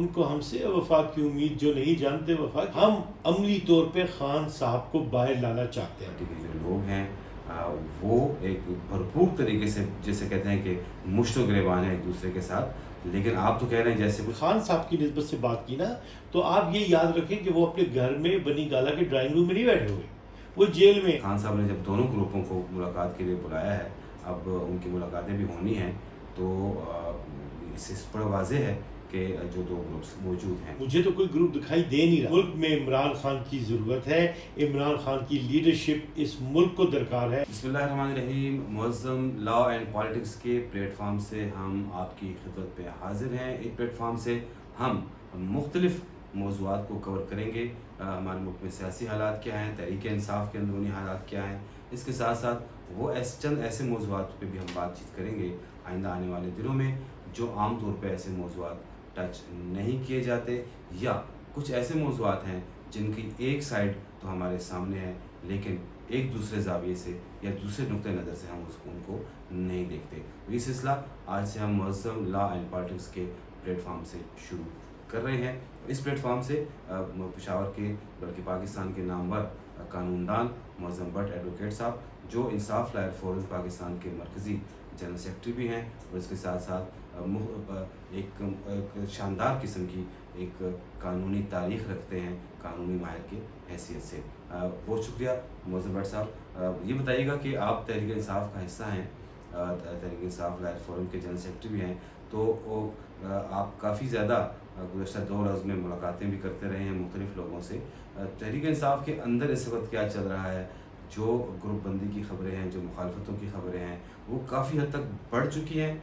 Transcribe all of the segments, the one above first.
ان کو ہم سے وفا کی امید جو نہیں جانتے وفا کی، ہم عملی طور پہ خان صاحب کو باہر لانا چاہتے ہیں۔ پارٹی کے جو لوگ ہیں وہ ایک بھرپور طریقے سے جیسے کہتے ہیں کہ مشت و گریبان ہے ایک دوسرے کے ساتھ، لیکن آپ تو کہہ رہے ہیں جیسے کچھ خان صاحب کی نسبت سے بات کی نا، تو آپ یہ یاد رکھیں کہ وہ اپنے گھر میں بنی گالا کے ڈرائنگ روم میں نہیں بیٹھے ہوئے، وہ جیل میں۔ خان صاحب نے جب دونوں گروپوں کو ملاقات کے لیے بلایا ہے، اب ان کی ملاقاتیں بھی ہونی ہیں، تو اس سے بڑا واضح ہے کہ جو دو گروپس موجود ہیں۔ مجھے تو کوئی گروپ دکھائی دے نہیں رہا۔ ملک میں عمران خان کی ضرورت ہے، عمران خان کی لیڈرشپ اس ملک کو درکار ہے۔ بسم اللہ الرحمن الرحیم۔ معظم لا اینڈ پالیٹکس کے پلیٹ فارم سے ہم آپ کی خدمت پہ حاضر ہیں۔ اس پلیٹ فارم سے ہم مختلف موضوعات کو کور کریں گے۔ ہمارے ملک میں سیاسی حالات کیا ہیں، تحریک انصاف کے اندرونی حالات کیا ہیں، اس کے ساتھ ساتھ وہ چند ایسے موضوعات پہ بھی ہم بات چیت کریں گے آئندہ آنے والے دنوں میں، جو عام طور پہ ایسے موضوعات ٹچ نہیں کیے جاتے، یا کچھ ایسے موضوعات ہیں جن کی ایک سائڈ تو ہمارے سامنے ہے لیکن ایک دوسرے زاویے سے یا دوسرے نقطۂ نظر سے ہم ان کو نہیں دیکھتے۔ یہ سلسلہ آج سے ہم معظم لا اینڈ پالیٹکس کے پلیٹ فارم سے شروع کر رہے ہیں۔ اس پلیٹ فارم سے پشاور کے بلکہ پاکستان کے نامور قانون دان معظم بٹ ایڈوکیٹ صاحب، جو انصاف لائر فورم پاکستان کے مرکزی جنرل سیکرٹری بھی ہیں، اور اس کے ساتھ ساتھ ایک شاندار قسم کی ایک قانونی تاریخ رکھتے ہیں قانونی ماہر کے حیثیت سے۔ بہت شکریہ معظم بٹ صاحب۔ یہ بتائیے گا کہ آپ تحریک انصاف کا حصہ ہیں، تحریک انصاف لائر فورم کے جنرل سیکرٹری بھی ہیں، تو آپ کافی زیادہ گزشتہ 2 روز میں ملاقاتیں بھی کرتے رہے ہیں مختلف لوگوں سے۔ تحریک انصاف کے اندر اس وقت کیا چل رہا ہے؟ جو گروپ بندی کی خبریں ہیں، جو مخالفتوں کی خبریں ہیں، وہ کافی حد تک بڑھ چکی ہیں۔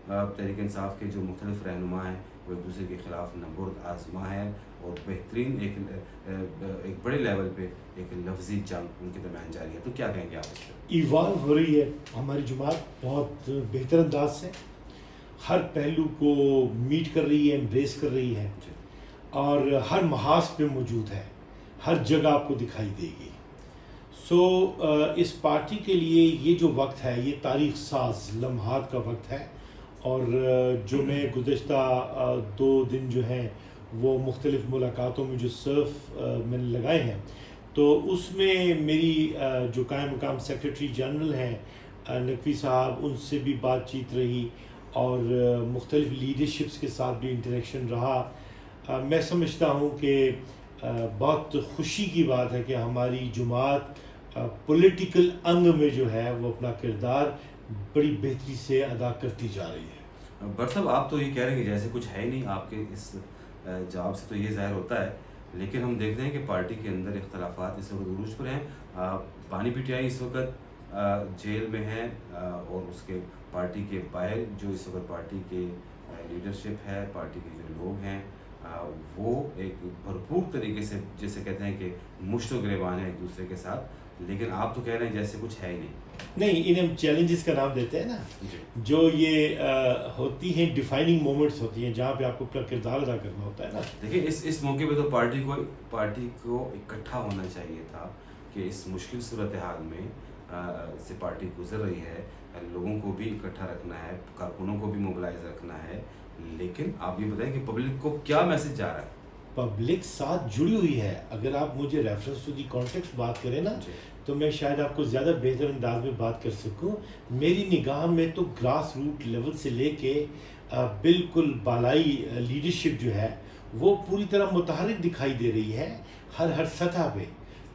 تحریک انصاف کے جو مختلف رہنما ہیں وہ ایک دوسرے کے خلاف نبرد آزما ہیں، اور بہترین ایک بڑے لیول پہ ایک لفظی جنگ ان کے درمیان جاری ہے۔ تو کیا کہیں گے آپ اس پہ؟ ایوالو ہو رہی ہے ہماری جماعت بہت بہتر انداز سے، ہر پہلو کو میٹ کر رہی ہے، امبریس کر رہی ہے، اور ہر محاذ پہ موجود ہے، ہر جگہ آپ کو دکھائی دے گی۔ اس پارٹی کے لیے یہ جو وقت ہے یہ تاریخ ساز لمحات کا وقت ہے، اور جو میں گزشتہ 2 دن جو ہیں وہ مختلف ملاقاتوں میں جو میں نے لگائے ہیں، تو اس میں میری جو قائم مقام سیکرٹری جنرل ہیں نقوی صاحب، ان سے بھی بات چیت رہی، اور مختلف لیڈرشپس کے ساتھ بھی انٹریکشن رہا۔ میں سمجھتا ہوں کہ بہت خوشی کی بات ہے کہ ہماری جماعت پولیٹیکل انگ میں جو ہے وہ اپنا کردار بڑی بہتری سے ادا کرتی جا رہی ہے۔ بٹ صاحب، آپ تو یہ کہہ رہے ہیں کہ جیسے کچھ ہے ہی نہیں، آپ کے اس جواب سے تو یہ ظاہر ہوتا ہے، لیکن ہم دیکھتے ہیں کہ پارٹی کے اندر اختلافات اس وقت عروج پر ہیں۔ بانی پی ٹی آئی اس وقت جیل میں ہیں، اور اس کے پارٹی کے باہر جو اس وقت پارٹی کے لیڈرشپ ہے، پارٹی کے جو لوگ ہیں، وہ ایک بھرپور طریقے سے جیسے کہتے ہیں کہ مشت و گریبان ہے ایک دوسرے کے ساتھ، لیکن آپ تو کہہ رہے ہیں جیسے کچھ ہے ہی نہیں، انہیں ہم چیلنجز کا نام دیتے ہیں نا، جی۔ جو یہ ہوتی ہیں ڈیفائننگ مومنٹس ہوتی ہیں جہاں پہ آپ کو اپنا کردار ادا کرنا ہوتا ہے نا۔ دیکھیں اس موقع پہ تو پارٹی کو اکٹھا ہونا چاہیے تھا کہ اس مشکل صورتحال میں سے پارٹی گزر رہی ہے، لوگوں کو بھی اکٹھا رکھنا ہے، کارکنوں کو بھی موبلائز رکھنا ہے، لیکن آپ یہ بتائیں کہ پبلک کو کیا میسج جا رہا ہے؟ پبلک ساتھ جڑی ہوئی ہے۔ اگر آپ مجھے ریفرنس ٹو دی کانٹیکسٹ بات کریں نا، تو میں شاید آپ کو زیادہ بہتر انداز میں بات کر سکوں۔ میری نگاہ میں تو گراس روٹ لیول سے لے کے بالکل بالائی لیڈرشپ جو ہے وہ پوری طرح متحرک دکھائی دے رہی ہے ہر سطح پہ۔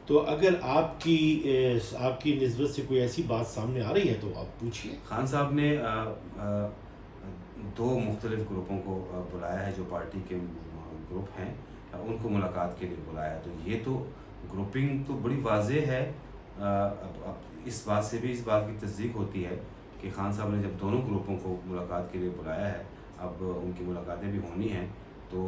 تو اگر آپ کی نسبت سے کوئی ایسی بات سامنے آ رہی ہے تو آپ پوچھیے۔ خان صاحب نے 2 مختلف گروپوں کو بلایا ہے، جو پارٹی کے گروپ ہیں ان کو ملاقات کے لیے بلایا ہے، تو یہ تو گروپنگ تو بڑی واضح ہے۔ اب اس بات سے بھی اس بات کی تصدیق ہوتی ہے کہ خان صاحب نے جب دونوں گروپوں کو ملاقات کے لیے بلایا ہے، اب ان کی ملاقاتیں بھی ہونی ہیں، تو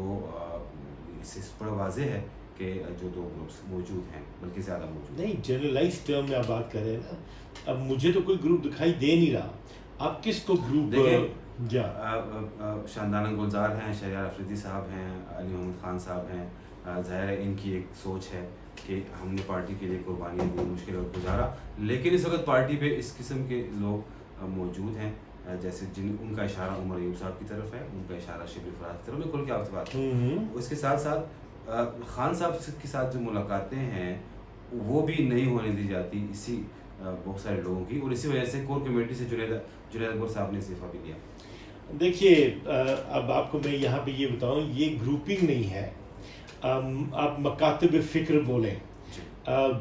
اس سے بڑا واضح ہے کہ جو 2 گروپس موجود ہیں بلکہ زیادہ موجود ہیں۔ نہیں، جنرلائز ٹرم میں آپ بات کر رہے ہیں نا، اب مجھے تو کوئی گروپ دکھائی دے نہیں رہا، آپ کس کو گروپ شاندانہ گلزار ہیں، شہریار افریدی صاحب ہیں، علی محمد خان صاحب ہیں، ظاہر ہے ان کی ایک سوچ ہے کہ ہم نے پارٹی کے لیے قربانیاں دی، مشکل وقت گزارا، لیکن اس وقت پارٹی پہ اس قسم کے لوگ موجود ہیں جیسے ان کا اشارہ عمر ایوب صاحب کی طرف ہے، ان کا اشارہ شبلی فراز کی طرف، میں کھل کے آپ سے بات کروں. اس کے ساتھ ساتھ خان صاحب کے ساتھ جو ملاقاتیں ہیں وہ بھی نہیں ہونے دی جاتی اسی بہت سارے لوگوں کی، اور اسی وجہ سے کور کمیٹی سے جنید اکبر صاحب نے استعفیٰ بھی دیا. دیکھیے اب آپ کو میں یہاں پہ یہ بتاؤں، یہ گروپنگ نہیں ہے، آپ مکاتب فکر بولیں.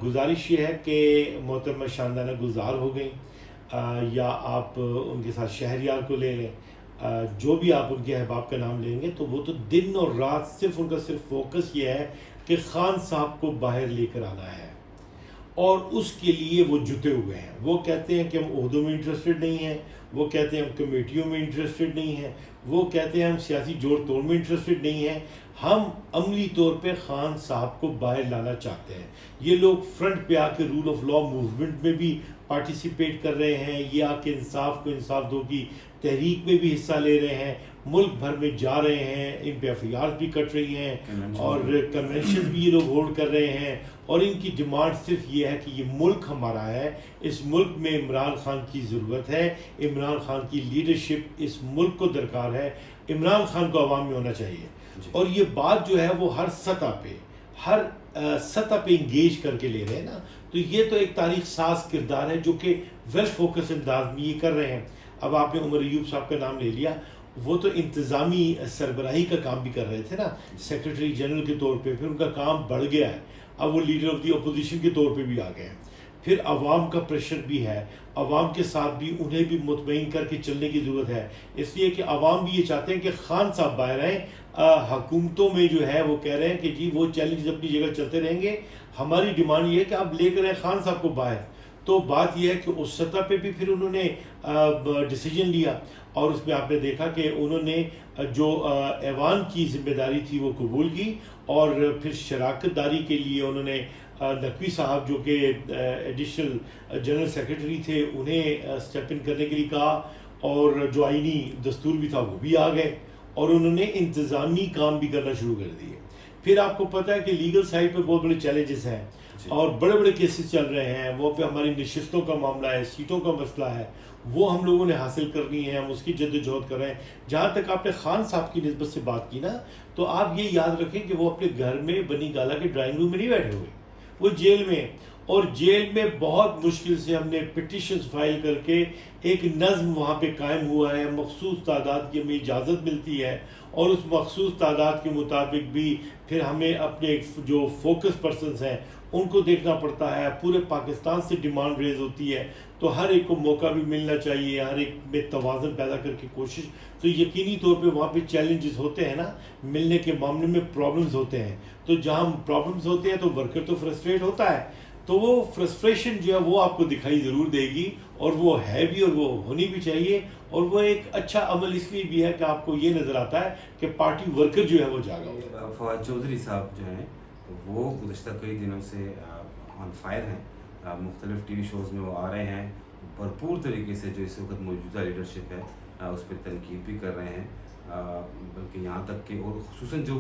گزارش یہ ہے کہ محترمہ شاندانہ گلزار ہو گئیں، یا آپ ان کے ساتھ شہریار کو لے لیں، جو بھی آپ ان کے احباب کا نام لیں گے، تو وہ تو دن اور رات صرف ان کا صرف فوکس یہ ہے کہ خان صاحب کو باہر لے کر آنا ہے، اور اس کے لیے وہ جتے ہوئے ہیں. وہ کہتے ہیں کہ ہم عہدوں میں انٹرسٹڈ نہیں ہیں، وہ کہتے ہیں ہم کمیٹیوں میں انٹرسٹڈ نہیں ہیں، وہ کہتے ہیں ہم سیاسی جوڑ توڑ میں انٹرسٹڈ نہیں ہیں، ہم عملی طور پہ خان صاحب کو باہر لانا چاہتے ہیں. یہ لوگ فرنٹ پہ آ کے رول آف لا موومنٹ میں بھی پارٹیسپیٹ کر رہے ہیں، یہ آ کے انصاف کو انصاف دو کی تحریک میں بھی حصہ لے رہے ہیں، ملک بھر میں جا رہے ہیں، ان پہ ایف آئی آر بھی کٹ رہی ہیں، اور کنونشن بھی یہ لوگ ہولڈ کر رہے ہیں. اور ان کی ڈیمانڈ صرف یہ ہے کہ یہ ملک ہمارا ہے، اس ملک میں عمران خان کی ضرورت ہے، عمران خان کی لیڈرشپ اس ملک کو درکار ہے، عمران خان کو عوام میں ہونا چاہیے. اور یہ بات جو ہے وہ ہر سطح پہ انگیج کر کے لے رہے ہیں نا. تو یہ تو ایک تاریخ ساز کردار ہے جو کہ ویل فوکس انداز میں یہ کر رہے ہیں. اب آپ نے عمر ایوب صاحب کا نام لے لیا، وہ تو انتظامی سربراہی کا کام بھی کر رہے تھے نا، سیکرٹری جنرل کے طور پہ، پھر ان کا کام بڑھ گیا ہے، اب وہ لیڈر آف دی اپوزیشن کے طور پہ بھی آ گئے ہیں. پھر عوام کا پریشر بھی ہے، عوام کے ساتھ بھی انہیں بھی مطمئن کر کے چلنے کی ضرورت ہے، اس لیے کہ عوام بھی یہ چاہتے ہیں کہ خان صاحب باہر آئیں. حکومتوں میں جو ہے وہ کہہ رہے ہیں کہ جی وہ چیلنج اپنی جگہ چلتے رہیں گے، ہماری ڈیمانڈ یہ ہے کہ آپ لے کر آئیں خان صاحب کو باہر. تو بات یہ ہے کہ اس سطح پہ بھی پھر انہوں نے ڈیسیجن لیا، اور اس میں آپ نے دیکھا کہ انہوں نے جو ایوان کی ذمہ داری تھی وہ قبول کی، اور پھر شراکت داری کے لیے انہوں نے نقوی صاحب جو کہ ایڈیشنل جنرل سیکرٹری تھے انہیں اسٹیپ ان کرنے کے لیے کہا، اور جو آئینی دستور بھی تھا وہ بھی آ گئے، اور انہوں نے انتظامی کام بھی کرنا شروع کر دیے. پھر آپ کو پتہ ہے کہ لیگل سائڈ پہ بہت بڑے چیلنجز ہیں، اور بڑے بڑے کیسز چل رہے ہیں، وہ پہ ہماری نشستوں کا معاملہ ہے، سیٹوں کا مسئلہ ہے، وہ ہم لوگوں نے حاصل کرنی ہے، ہم اس کی جد و جہد کر رہے ہیں. جہاں تک آپ نے خان صاحب کی نسبت سے بات کی نا، تو آپ یہ یاد رکھیں کہ وہ اپنے گھر میں بنی گالا کے ڈرائنگ روم میں نہیں بیٹھے ہوئے، وہ جیل میں، اور جیل میں بہت مشکل سے ہم نے پٹیشنز فائل کر کے ایک نظم وہاں پہ قائم ہوا ہے، مخصوص تعداد کی ہمیں اجازت ملتی ہے، اور اس مخصوص تعداد کے مطابق بھی پھر ہمیں اپنے جو فوکس پرسنز ہیں ان کو دیکھنا پڑتا ہے. پورے پاکستان سے ڈیمانڈ ریز ہوتی ہے، تو ہر ایک کو موقع بھی ملنا چاہیے، ہر ایک میں توازن پیدا کر کے کوشش. تو یقینی طور پہ وہاں پہ چیلنجز ہوتے ہیں نا، ملنے کے معاملے میں پرابلمز ہوتے ہیں، تو جہاں پرابلمز ہوتے ہیں تو ورکر تو فرسٹریٹ ہوتا ہے، تو وہ فرسٹریشن جو ہے وہ آپ کو دکھائی ضرور دے گی، اور وہ ہے بھی، اور وہ ہونی بھی چاہیے. اور وہ ایک اچھا عمل اس لیے بھی ہے کہ آپ کو یہ نظر آتا ہے کہ پارٹی ورکر جو ہے وہ جاگا ہوتا ہے. فواد چودھری صاحب جو ہیں وہ گزشتہ کئی دنوں سے آن فائر ہیں، مختلف ٹی وی شوز میں وہ آ رہے ہیں، بھرپور طریقے سے جو اس وقت موجودہ لیڈرشپ ہے اس پہ تنقید بھی کر رہے ہیں، بلکہ یہاں تک کہ، اور خصوصاً جو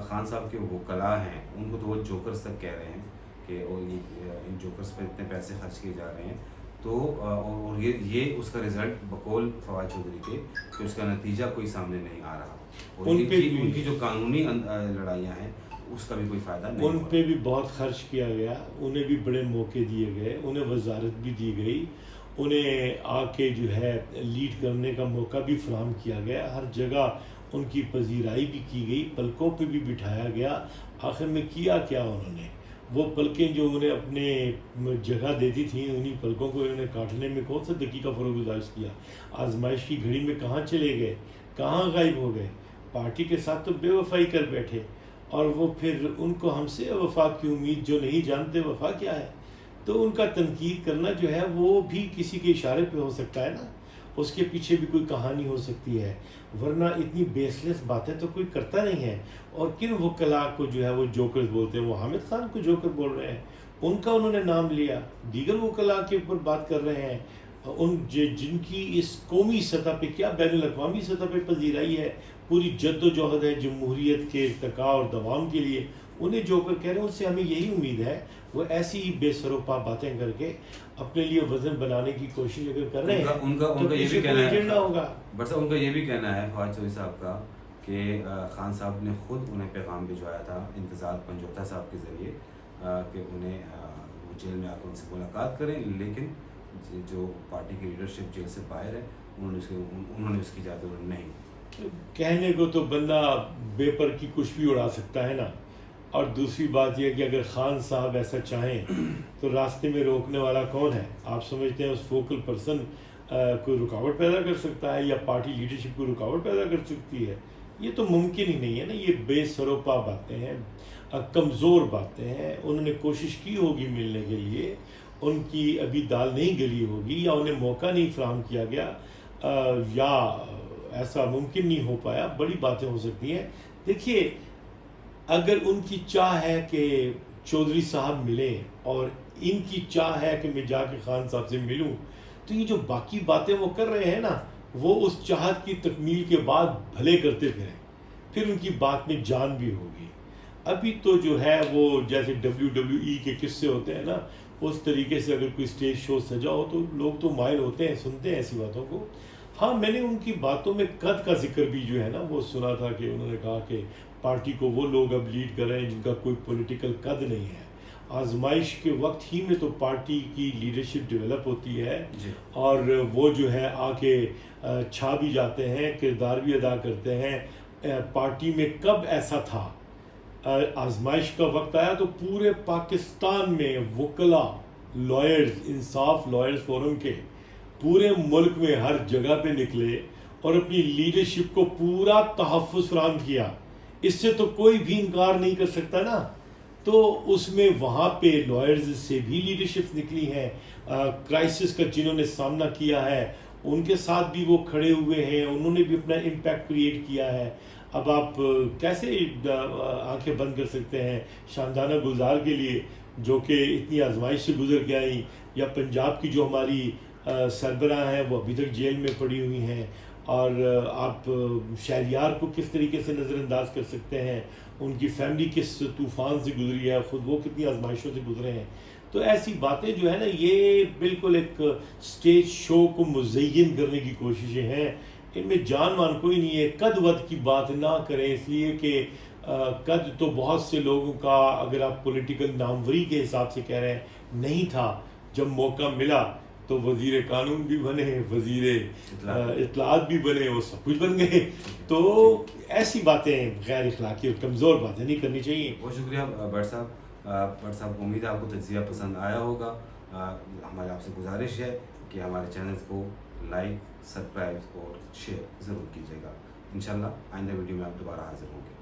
خان صاحب کے وکلاء ہیں ان کو تو وہ جوکرز تک کہہ رہے ہیں کہ ان جوکرز پہ اتنے پیسے خرچ کیے جا رہے ہیں. تو اور یہ اس کا رزلٹ بقول فواد چودھری کے کہ اس کا نتیجہ کوئی سامنے نہیں آ رہا، اور ان کی جو قانونی لڑائیاں ہیں اس کا بھی کوئی فائدہ نہیں. ان پہ بھی بہت خرچ کیا گیا، انہیں بھی بڑے موقع دیے گئے، انہیں وزارت بھی دی گئی، انہیں آ کے جو ہے لیڈ کرنے کا موقع بھی فراہم کیا گیا، ہر جگہ ان کی پذیرائی بھی کی گئی، پلکوں پہ بھی بٹھایا گیا. آخر میں کیا کیا انہوں نے؟ وہ پلکیں جو انہیں اپنے جگہ دیتی تھیں، انہی پلکوں کو انہوں نے کاٹنے میں کون سا دقیقہ فروغ گزارش کیا؟ آزمائش کی گھڑی میں کہاں چلے گئے، کہاں غائب ہو گئے؟ پارٹی کے ساتھ تو بے وفائی کر بیٹھے، اور وہ پھر ان کو ہم سے وفا کی امید، جو نہیں جانتے وفا کیا ہے. تو ان کا تنقید کرنا جو ہے وہ بھی کسی کے اشارے پہ ہو سکتا ہے نا، اس کے پیچھے بھی کوئی کہانی ہو سکتی ہے، ورنہ اتنی بیس لیس باتیں تو کوئی کرتا نہیں ہے. اور کن وکلاء کو جو ہے وہ جوکر بولتے ہیں، وہ حامد خان کو جوکر بول رہے ہیں، ان کا انہوں نے نام لیا، دیگر وکلاء کے اوپر بات کر رہے ہیں، ان جن کی اس قومی سطح پہ کیا بین الاقوامی سطح پہ پذیرائی ہے، پوری جد و جہد ہے جمہوریت کے ارتقاء اور دوام کے لیے، انہیں جو کر کہہ رہے ہیں ان سے ہمیں یہی امید ہے وہ ایسی بے سروپا باتیں کر کے اپنے لیے وزن بنانے کی کوشش اگر کر رہے ہیں ان کا تو یہ پیچھے بھی کوئی کہنا ایجنڈا ہے ہوگا. بٹ صاحب ان کا یہ بھی کہنا ہے فواد چودھری صاحب کا کہ خان صاحب نے خود انہیں پیغام بھجوایا تھا انتظار پنجوتا صاحب کے ذریعے کہ انہیں وہ جیل میں آ کر ان سے ملاقات کریں، لیکن جو پارٹی کی لیڈرشپ جیل سے باہر ہے انہوں نے اس کی اجازت نہیں. کہنے کو تو بندہ بے پر کی کچھ بھی اڑا سکتا ہے نا. اور دوسری بات یہ کہ اگر خان صاحب ایسا چاہیں تو راستے میں روکنے والا کون ہے؟ آپ سمجھتے ہیں اس فوکل پرسن کوئی رکاوٹ پیدا کر سکتا ہے یا پارٹی لیڈرشپ کو رکاوٹ پیدا کر سکتی ہے؟ یہ تو ممکن ہی نہیں ہے نا. یہ بے سروپا باتیں ہیں، کمزور باتیں ہیں. انہوں نے کوشش کی ہوگی ملنے کے لیے، ان کی ابھی دال نہیں گلی ہوگی یا انہیں موقع نہیں فراہم کیا گیا یا ایسا ممکن نہیں ہو پایا. بڑی باتیں ہو سکتی ہیں. دیکھیے اگر ان کی چاہ ہے کہ چودھری صاحب ملیں اور ان کی چاہ ہے کہ میں جا کے خان صاحب سے ملوں، تو یہ جو باقی باتیں وہ کر رہے ہیں نا وہ اس چاہت کی تکمیل کے بعد بھلے کرتے پھریں، پھر ان کی بات میں جان بھی ہوگی. ابھی تو جو ہے وہ جیسے WWE کے قصے ہوتے ہیں نا، اس طریقے سے اگر کوئی اسٹیج شو سجا ہو تو لوگ تو مائل ہوتے ہیں، سنتے ہیں ایسی باتوں کو. ہاں میں نے ان کی باتوں میں قد کا ذکر بھی جو ہے نا وہ سنا تھا کہ انہوں نے کہا کہ پارٹی کو وہ لوگ اب لیڈ کر رہے ہیں جن کا کوئی پولیٹیکل قد نہیں ہے. آزمائش کے وقت ہی میں تو پارٹی کی لیڈرشپ ڈیولپ ہوتی ہے اور وہ جو ہے آ کے چھا بھی جاتے ہیں، کردار بھی ادا کرتے ہیں. پارٹی میں کب ایسا تھا آزمائش کا وقت آیا تو پورے پاکستان میں وکلا، لائرز، انصاف لائرز فورم کے پورے ملک میں ہر جگہ پہ نکلے اور اپنی لیڈرشپ کو پورا تحفظ فراہم کیا. اس سے تو کوئی بھی انکار نہیں کر سکتا نا. تو اس میں وہاں پہ لائرز سے بھی لیڈرشپ نکلی ہیں، کرائسس کا جنہوں نے سامنا کیا ہے ان کے ساتھ بھی وہ کھڑے ہوئے ہیں، انہوں نے بھی اپنا امپیکٹ کریٹ کیا ہے. اب آپ کیسے آنکھیں بند کر سکتے ہیں شاندانہ گلزار کے لیے جو کہ اتنی آزمائش سے گزر کے آئیں، یا پنجاب کی جو ہماری سربراہ ہیں وہ ابھی تک جیل میں پڑی ہوئی ہیں، اور آپ شہریار کو کس طریقے سے نظر انداز کر سکتے ہیں، ان کی فیملی کس طوفان سے گزری ہے، خود وہ کتنی آزمائشوں سے گزرے ہیں. تو ایسی باتیں جو ہے نا یہ بالکل ایک سٹیج شو کو مزین کرنے کی کوششیں ہیں. ان میں جان مان کوئی نہیں ہے. قد ود کی بات نہ کریں، اس لیے کہ قد تو بہت سے لوگوں کا اگر آپ پولیٹیکل ناموری کے حساب سے کہہ رہے ہیں نہیں تھا. جب موقع ملا تو وزیر قانون بھی بنے، وزیر اطلاعات بھی بنے، وہ سب کچھ بن گئے. تو ایسی باتیں غیر اخلاقی اور کمزور باتیں نہیں کرنی چاہیے. بہت شکریہ بٹ صاحب. بٹ صاحب امید ہے آپ کو تجزیہ پسند آیا ہوگا. ہماری آپ سے گزارش ہے کہ ہمارے چینلز کو لائک، سبسکرائب اور شیئر ضرور کیجیے گا. انشاءاللہ آئندہ ویڈیو میں آپ دوبارہ حاضر ہوں گے.